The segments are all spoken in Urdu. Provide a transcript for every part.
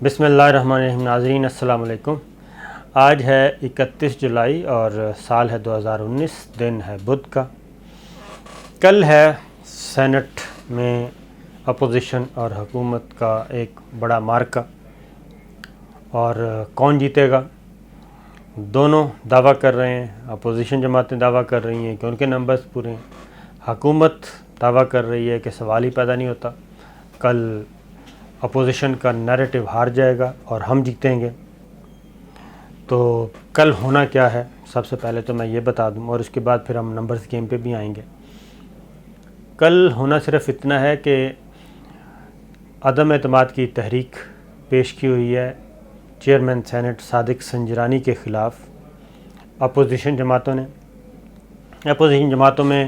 بسم اللہ الرحمن الرحیم۔ ناظرین السلام علیکم۔ آج ہے 31 جولائی اور سال ہے 2019، دن ہے بدھ کا۔ کل ہے سینٹ میں اپوزیشن اور حکومت کا ایک بڑا معرکہ، اور کون جیتے گا؟ دونوں دعویٰ کر رہے ہیں، اپوزیشن جماعتیں دعویٰ کر رہی ہیں کہ ان کے نمبرز پورے ہیں، حکومت دعویٰ کر رہی ہے کہ سوال ہی پیدا نہیں ہوتا، کل اپوزیشن کا نیریٹو ہار جائے گا اور ہم جیتیں گے۔ تو کل ہونا کیا ہے، سب سے پہلے تو میں یہ بتا دوں، اور اس کے بعد پھر ہم نمبرز گیم پہ بھی آئیں گے۔ کل ہونا صرف اتنا ہے کہ عدم اعتماد کی تحریک پیش کی ہوئی ہے چیئرمین سینٹ صادق سنجرانی کے خلاف اپوزیشن جماعتوں نے۔ اپوزیشن جماعتوں میں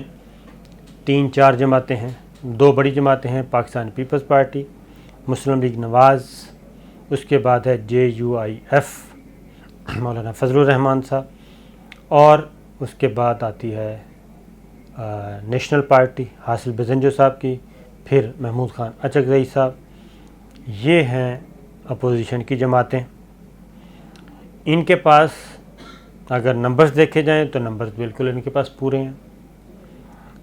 3-4 جماعتیں ہیں، 2 بڑی جماعتیں ہیں، پاکستان پیپلز پارٹی، مسلم لیگ نواز، اس کے بعد ہے JUIF مولانا فضل الرحمان صاحب، اور اس کے بعد آتی ہے نیشنل پارٹی حاصل بزنجو صاحب کی، پھر محمود خان اچکزئی صاحب۔ یہ ہیں اپوزیشن کی جماعتیں۔ ان کے پاس اگر نمبرز دیکھے جائیں تو نمبرز بالکل ان کے پاس پورے ہیں،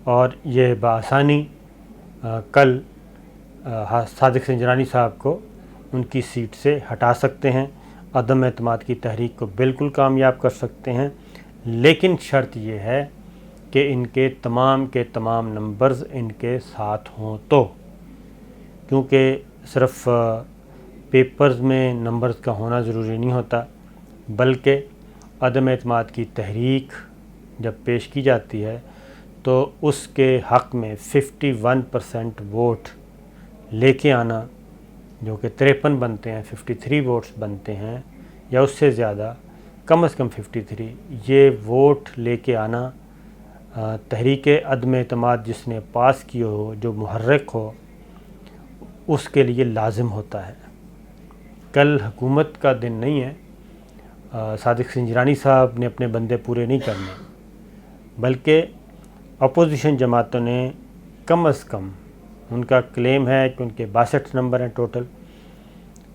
اور یہ بآسانی کل صادق سنجرانی صاحب کو ان کی سیٹ سے ہٹا سکتے ہیں، عدم اعتماد کی تحریک کو بالکل کامیاب کر سکتے ہیں، لیکن شرط یہ ہے کہ ان کے تمام نمبرز ان کے ساتھ ہوں تو، کیونکہ صرف پیپرز میں نمبرز کا ہونا ضروری نہیں ہوتا، بلکہ عدم اعتماد کی تحریک جب پیش کی جاتی ہے تو اس کے حق میں 51% ووٹ لے کے آنا، جو کہ 53 بنتے ہیں، 53 ووٹس بنتے ہیں یا اس سے زیادہ، کم از کم 53، یہ ووٹ لے کے آنا تحریک عدم اعتماد جس نے پاس کی ہو، جو محرک ہو، اس کے لیے لازم ہوتا ہے۔ کل حکومت کا دن نہیں ہے، صادق سنجرانی صاحب نے اپنے بندے پورے نہیں کرنے، بلکہ اپوزیشن جماعتوں نے کم از کم، ان کا کلیم ہے کہ ان کے 62 نمبر ہیں ٹوٹل،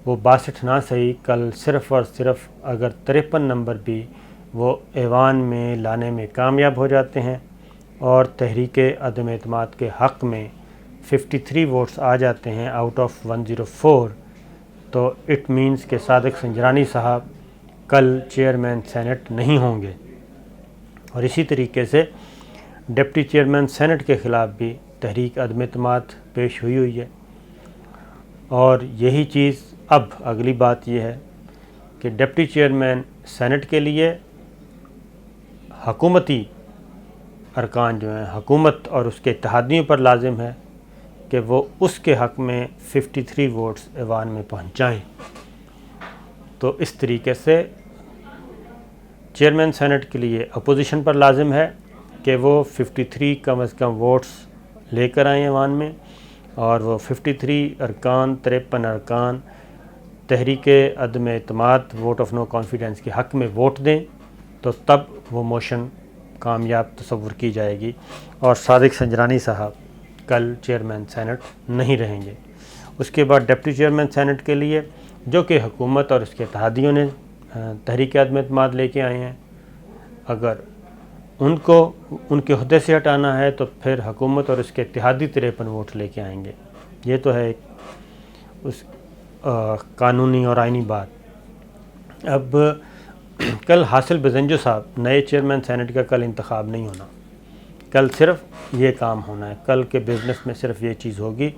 وہ 62 نہ صحیح، کل صرف اور صرف اگر 53 نمبر بھی وہ ایوان میں لانے میں کامیاب ہو جاتے ہیں اور تحریک عدم اعتماد کے حق میں 53 ووٹس آ جاتے ہیں آؤٹ آف 104، تو اٹ مینز کہ صادق سنجرانی صاحب کل چیئرمین سینٹ نہیں ہوں گے۔ اور اسی طریقے سے ڈپٹی چیئرمین سینٹ کے خلاف بھی تحریک عدم اعتماد پیش ہوئی ہے، اور یہی چیز اب اگلی بات یہ ہے کہ ڈپٹی چیئرمین سینٹ کے لیے حکومتی ارکان جو ہیں، حکومت اور اس کے اتحادیوں پر لازم ہے کہ وہ اس کے حق میں 53 ووٹس ایوان میں پہنچائیں۔ تو اس طریقے سے چیئرمین سینٹ کے لیے اپوزیشن پر لازم ہے کہ وہ 53 کم از کم ووٹس لے کر آئیں ایوان میں، اور وہ 53 ارکان، 53 ارکان تحریک عدم اعتماد ووٹ آف نو کانفیڈنس کے حق میں ووٹ دیں، تو تب وہ موشن کامیاب تصور کی جائے گی، اور صادق سنجرانی صاحب کل چیئرمین سینٹ نہیں رہیں گے۔ اس کے بعد ڈپٹی چیئرمین سینٹ کے لیے، جو کہ حکومت اور اس کے اتحادیوں نے تحریک عدم اعتماد لے کے آئے ہیں، اگر ان کو ان کے عہدے سے ہٹانا ہے تو پھر حکومت اور اس کے اتحادی 53 ووٹ لے کے آئیں گے۔ یہ تو ہے اس قانونی اور آئینی بات۔ اب کل حاصل بزنجو صاحب، نئے چیئرمین سینٹ کا کل انتخاب نہیں ہونا، کل صرف یہ کام ہونا ہے، کل کے بزنس میں صرف یہ چیز ہوگی۔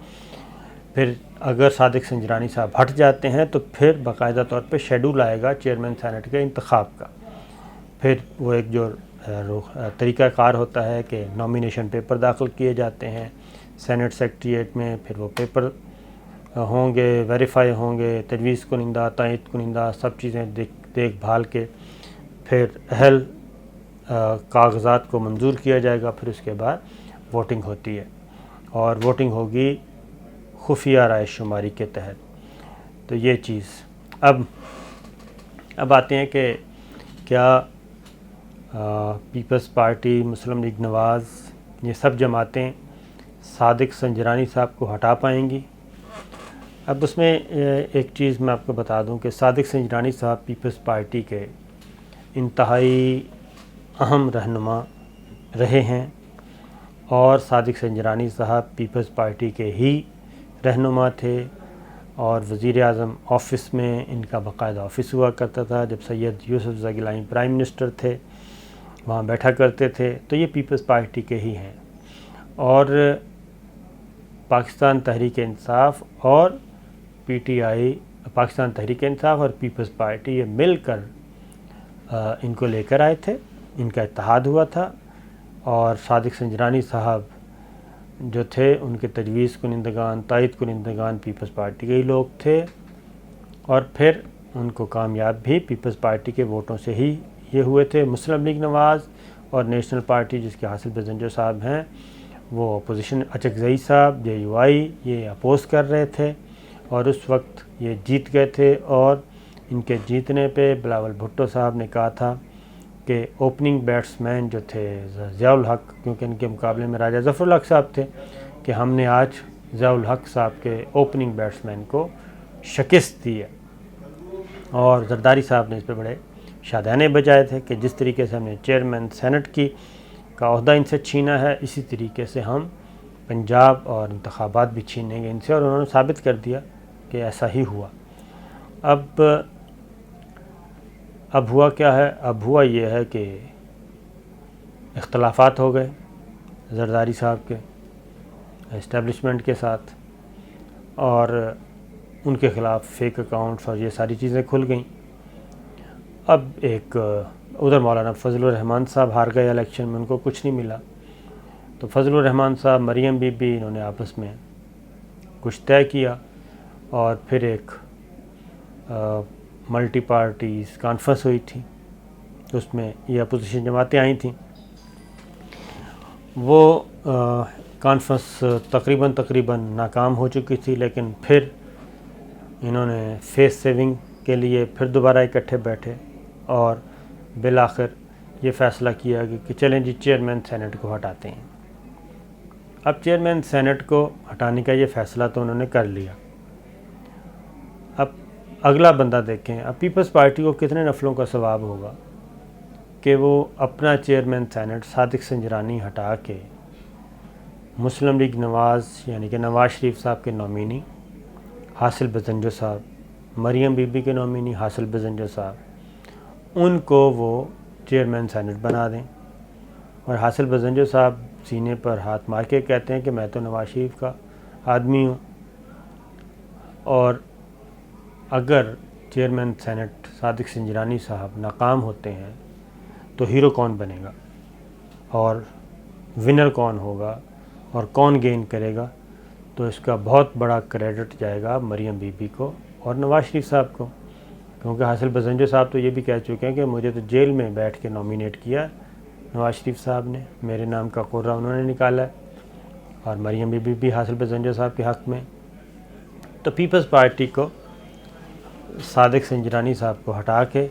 پھر اگر صادق سنجرانی صاحب ہٹ جاتے ہیں تو پھر باقاعدہ طور پہ شیڈول آئے گا چیئرمین سینٹ کے انتخاب کا، پھر وہ ایک جو طریقہ کار ہوتا ہے کہ نامینیشن پیپر داخل کیے جاتے ہیں سینٹ سیکریٹریٹ میں، پھر وہ پیپر ہوں گے، ویریفائی ہوں گے، تجویز کنندہ، تائید کنندہ، سب چیزیں دیکھ بھال کے پھر اہل کاغذات کو منظور کیا جائے گا، پھر اس کے بعد ووٹنگ ہوتی ہے، اور ووٹنگ ہوگی خفیہ رائے شماری کے تحت۔ تو یہ چیز اب آتے ہیں کہ کیا پیپلز پارٹی، مسلم لیگ نواز، یہ سب جماعتیں صادق سنجرانی صاحب کو ہٹا پائیں گی؟ اب اس میں ایک چیز میں آپ کو بتا دوں کہ صادق سنجرانی صاحب پیپلز پارٹی کے انتہائی اہم رہنما رہے ہیں، اور صادق سنجرانی صاحب پیپلز پارٹی کے ہی رہنما تھے، اور وزیر اعظم آفس میں ان کا باقاعدہ آفس ہوا کرتا تھا۔ جب سید یوسف زگیلانی پرائم منسٹر تھے وہاں بیٹھا کرتے تھے، تو یہ پیپلز پارٹی کے ہی ہیں، اور پاکستان تحریک انصاف اور P T I, Pakistan Tehreek Insaf اور پیپلز پارٹی یہ مل کر ان کو لے کر آئے تھے، ان کا اتحاد ہوا تھا، اور صادق سنجرانی صاحب جو تھے ان کے تجویز کنندگان، تائید کنندگان پیپلز پارٹی کے ہی لوگ تھے، اور پھر ان کو کامیاب بھی پیپلز پارٹی کے ووٹوں سے ہی یہ ہوئے تھے۔ مسلم لیگ نواز اور نیشنل پارٹی جس کے حاصل بزنجو صاحب ہیں، وہ اپوزیشن، اچکزئی صاحب جے یو آئی یہ اپوز کر رہے تھے، اور اس وقت یہ جیت گئے تھے، اور ان کے جیتنے پہ بلاول بھٹو صاحب نے کہا تھا کہ اوپننگ بیٹسمین جو تھے ضیاء الحق، کیونکہ ان کے مقابلے میں راجہ ظفر الحق صاحب تھے، کہ ہم نے آج ضیاء الحق صاحب کے اوپننگ بیٹسمین کو شکست دی ہے، اور زرداری صاحب نے اس پہ بڑے شادیانے بجائے تھے کہ جس طریقے سے ہم نے چیئرمین سینٹ کا عہدہ ان سے چھینا ہے، اسی طریقے سے ہم پنجاب اور انتخابات بھی چھینیں گے ان سے، اور انہوں نے ثابت کر دیا کہ ایسا ہی ہوا۔ اب ہوا کیا ہے؟ اب ہوا یہ ہے کہ اختلافات ہو گئے زرداری صاحب کے اسٹیبلشمنٹ کے ساتھ، اور ان کے خلاف فیک اکاؤنٹس اور یہ ساری چیزیں کھل گئیں۔ اب ایک ادھر مولانا فضل الرحمان صاحب ہار گئے الیکشن میں، ان کو کچھ نہیں ملا، تو فضل الرحمان صاحب، مریم بی بی، انہوں نے آپس میں کچھ طے کیا، اور پھر ایک ملٹی پارٹیز کانفرنس ہوئی تھی، اس میں یہ اپوزیشن جماعتیں آئی تھیں۔ وہ کانفرنس تقریباً ناکام ہو چکی تھی، لیکن پھر انہوں نے فیس سیونگ کے لیے پھر دوبارہ اکٹھے بیٹھے، اور بالآخر یہ فیصلہ کیا کہ چلیں جی چیئرمین سینٹ کو ہٹاتے ہیں۔ اب چیئرمین سینٹ کو ہٹانے کا یہ فیصلہ تو انہوں نے کر لیا، اب اگلا بندہ دیکھیں۔ اب پیپلز پارٹی کو کتنے نفلوں کا ثواب ہوگا کہ وہ اپنا چیئرمین سینٹ صادق سنجرانی ہٹا کے مسلم لیگ نواز یعنی کہ نواز شریف صاحب کے نومینی حاصل بزنجو صاحب، مریم بی بی کے نومینی حاصل بزنجو صاحب، ان کو وہ چیئرمین سینٹ بنا دیں، اور حاصل بزنجو صاحب سینے پر ہاتھ مار کے کہتے ہیں کہ میں تو نواز شریف کا آدمی ہوں، اور اگر چیئرمین سینٹ صادق سنجرانی صاحب ناکام ہوتے ہیں تو ہیرو کون بنے گا، اور ونر کون ہوگا، اور کون گین کرے گا؟ تو اس کا بہت بڑا کریڈٹ جائے گا مریم بی بی کو اور نواز شریف صاحب کو، کیونکہ حاصل بزنجو صاحب تو یہ بھی کہہ چکے ہیں کہ مجھے تو جیل میں بیٹھ کے نومینیٹ کیا نواز شریف صاحب نے، میرے نام کا قرعہ انہوں نے نکالا ہے، اور مریم بی بی بھی حاصل بزنجو صاحب کے حق میں۔ تو پیپلز پارٹی کو صادق سنجرانی صاحب کو ہٹا کے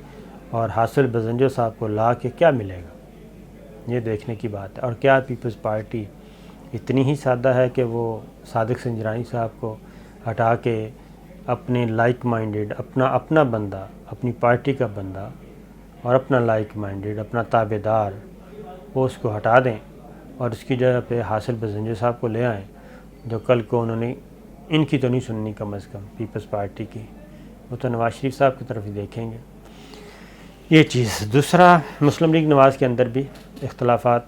اور حاصل بزنجو صاحب کو لا کے کیا ملے گا، یہ دیکھنے کی بات ہے۔ اور کیا پیپلز پارٹی اتنی ہی سادہ ہے کہ وہ صادق سنجرانی صاحب کو ہٹا کے اپنے لائک مائنڈیڈ، اپنا بندہ، اپنی پارٹی کا بندہ اور اپنا لائک مائنڈیڈ، اپنا تابع دار، وہ اس کو ہٹا دیں، اور اس کی جگہ پہ حاصل بزنجو صاحب کو لے آئیں، جو کل کو انہوں نے ان کی تو نہیں سننی کم از کم پیپلز پارٹی کی، وہ تو نواز شریف صاحب کی طرف ہی دیکھیں گے۔ یہ چیز۔ دوسرا، مسلم لیگ نواز کے اندر بھی اختلافات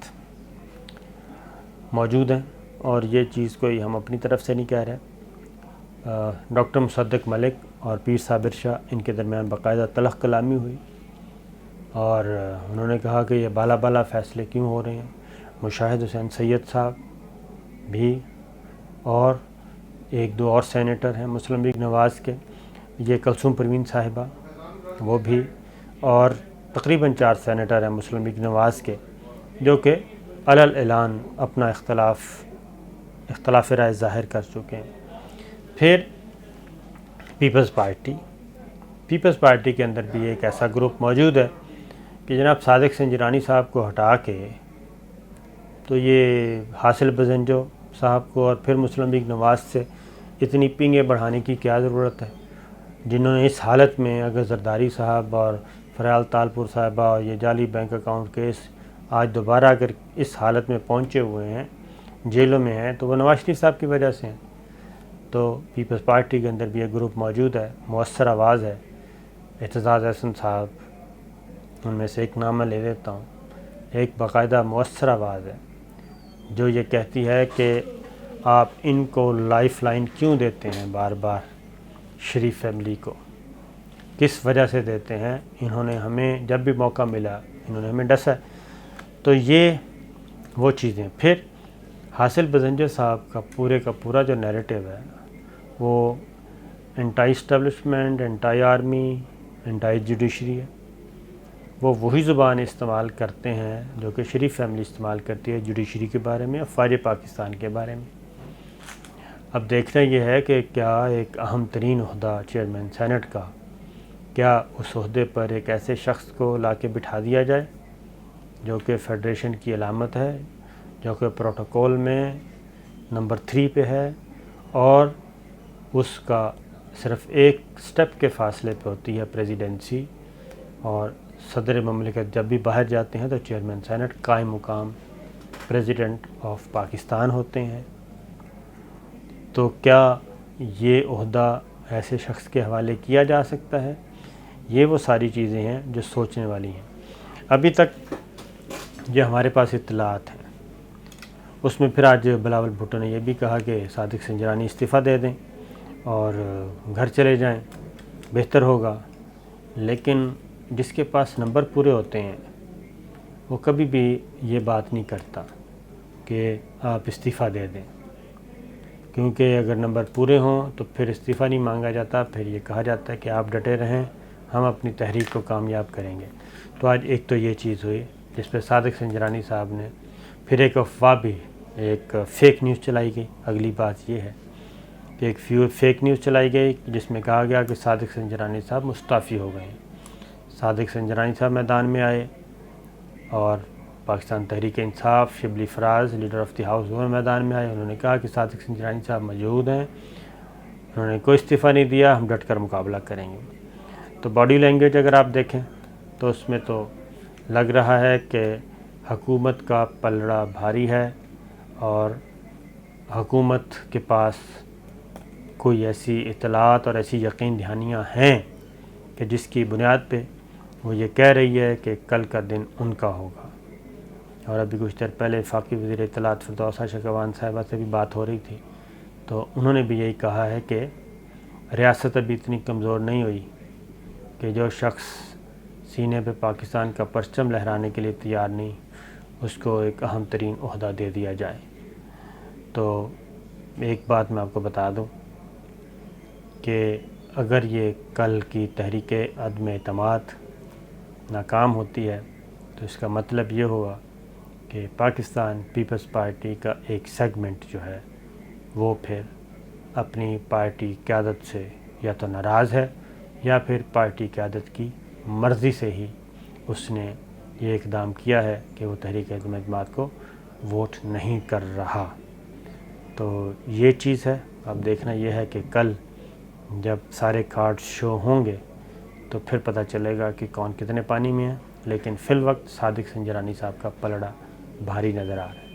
موجود ہیں، اور یہ چیز کوئی ہم اپنی طرف سے نہیں کہہ رہے۔ ڈاکٹر مصدق ملک اور پیر صابر شاہ، ان کے درمیان باقاعدہ تلخ کلامی ہوئی، اور انہوں نے کہا کہ یہ بالا فیصلے کیوں ہو رہے ہیں۔ مشاہد حسین سید صاحب بھی، اور ایک دو اور سینیٹر ہیں مسلم لیگ نواز کے، یہ کلثوم پروین صاحبہ وہ بھی، اور تقریباً 4 سینیٹر ہیں مسلم لیگ نواز کے، جو کہ علی الاعلان اپنا اختلاف رائے ظاہر کر چکے ہیں۔ پھر پیپلز پارٹی کے اندر بھی ایک ایسا گروپ موجود ہے کہ جناب صادق سنجرانی صاحب کو ہٹا کے تو یہ حاصل بزنجو صاحب کو اور پھر مسلم لیگ نواز سے اتنی پینگیں بڑھانے کی کیا ضرورت ہے؟ جنہوں نے اس حالت میں اگر زرداری صاحب اور فریال تالپور صاحبہ اور یہ جعلی بینک اکاؤنٹ کیس آج دوبارہ اگر اس حالت میں پہنچے ہوئے ہیں، جیلوں میں ہیں، تو وہ نواز شریف صاحب کی وجہ سے ہیں۔ تو پیپلز پارٹی کے اندر بھی ایک گروپ موجود ہے، مؤثر آواز ہے، اعتزاز احسن صاحب، ان میں سے ایک نام میں لے لیتا ہوں، ایک باقاعدہ مؤثر آواز ہے جو یہ کہتی ہے کہ آپ ان کو لائف لائن کیوں دیتے ہیں بار بار شریف فیملی کو، کس وجہ سے دیتے ہیں؟ انہوں نے ہمیں جب بھی موقع ملا انہوں نے ہمیں ڈسا ہے۔ تو یہ وہ چیزیں پھر حاصل بزنجر صاحب کا پورا جو نیریٹو ہے وہ انٹائی اسٹیبلشمنٹ، انٹائی آرمی، انٹائی جوڈیشری ہے۔ وہ وہی زبان استعمال کرتے ہیں جو کہ شریف فیملی استعمال کرتی ہے جوڈیشری کے بارے میں اور فوج پاکستان کے بارے میں۔ اب دیکھنا یہ ہے کہ کیا ایک اہم ترین عہدہ چیئرمین سینٹ کا، کیا اس عہدے پر ایک ایسے شخص کو لا کے بٹھا دیا جائے جو کہ فیڈریشن کی علامت ہے، جو کہ پروٹوکول میں نمبر 3 پہ ہے، اور اس کا صرف ایک سٹیپ کے فاصلے پہ ہوتی ہے پریزیڈنسی، اور صدر مملکت جب بھی باہر جاتے ہیں تو چیئرمین سینٹ قائم مقام پریزیڈنٹ آف پاکستان ہوتے ہیں۔ تو کیا یہ عہدہ ایسے شخص کے حوالے کیا جا سکتا ہے؟ یہ وہ ساری چیزیں ہیں جو سوچنے والی ہیں۔ ابھی تک یہ ہمارے پاس اطلاعات ہیں، اس میں پھر آج بلاول بھٹو نے یہ بھی کہا کہ صادق سنجرانی استعفیٰ دے دیں اور گھر چلے جائیں، بہتر ہوگا۔ لیکن جس کے پاس نمبر پورے ہوتے ہیں وہ کبھی بھی یہ بات نہیں کرتا کہ آپ استعفیٰ دے دیں، کیونکہ اگر نمبر پورے ہوں تو پھر استعفیٰ نہیں مانگا جاتا، پھر یہ کہا جاتا ہے کہ آپ ڈٹے رہیں، ہم اپنی تحریک کو کامیاب کریں گے۔ تو آج ایک تو یہ چیز ہوئی جس پہ صادق سنجرانی صاحب نے پھر ایک افواہ بھی، ایک فیک نیوز چلائی گئی۔ اگلی بات یہ ہے کہ ایک فیک نیوز چلائی گئی جس میں کہا گیا کہ صادق سنجرانی صاحب مستعفی ہو گئے ہیں۔ صادق سنجرانی صاحب میدان میں آئے اور Pakistan Tehreek Insaf Shibli Faraz leader of the house وہ میدان میں آئے، انہوں نے کہا کہ صادق سنجرانی صاحب موجود ہیں، انہوں نے کوئی استعفیٰ نہیں دیا، ہم ڈٹ کر مقابلہ کریں گے۔ تو باڈی لینگویج اگر آپ دیکھیں تو اس میں تو لگ رہا ہے کہ حکومت کا پلڑا بھاری ہے اور حکومت کے پاس کوئی ایسی اطلاعات اور ایسی یقین دہانیاں ہیں کہ جس کی بنیاد پہ وہ یہ کہہ رہی ہے کہ کل کا دن ان کا ہوگا۔ اور ابھی کچھ دیر پہلے وفاقی وزیر اطلاعات فردوسہ شکوان صاحبہ سے بھی بات ہو رہی تھی، تو انہوں نے بھی یہی کہا ہے کہ ریاست ابھی اتنی کمزور نہیں ہوئی کہ جو شخص سینے پہ پاکستان کا پرچم لہرانے کے لیے تیار نہیں اس کو ایک اہم ترین عہدہ دے دیا جائے۔ تو ایک بات میں آپ کو بتا دوں کہ اگر یہ کل کی تحریک عدم اعتماد ناکام ہوتی ہے تو اس کا مطلب یہ ہوگا کہ پاکستان پیپلز پارٹی کا ایک سیگمنٹ جو ہے وہ پھر اپنی پارٹی قیادت سے یا تو ناراض ہے یا پھر پارٹی قیادت کی مرضی سے ہی اس نے یہ اقدام کیا ہے کہ وہ تحریک عدم اعتماد کو ووٹ نہیں کر رہا۔ تو یہ چیز ہے، اب دیکھنا یہ ہے کہ کل جب سارے کارڈ شو ہوں گے تو پھر پتہ چلے گا کہ کون کتنے پانی میں ہے، لیکن فی الوقت صادق سنجرانی صاحب کا پلڑا بھاری نظر آ رہا ہے۔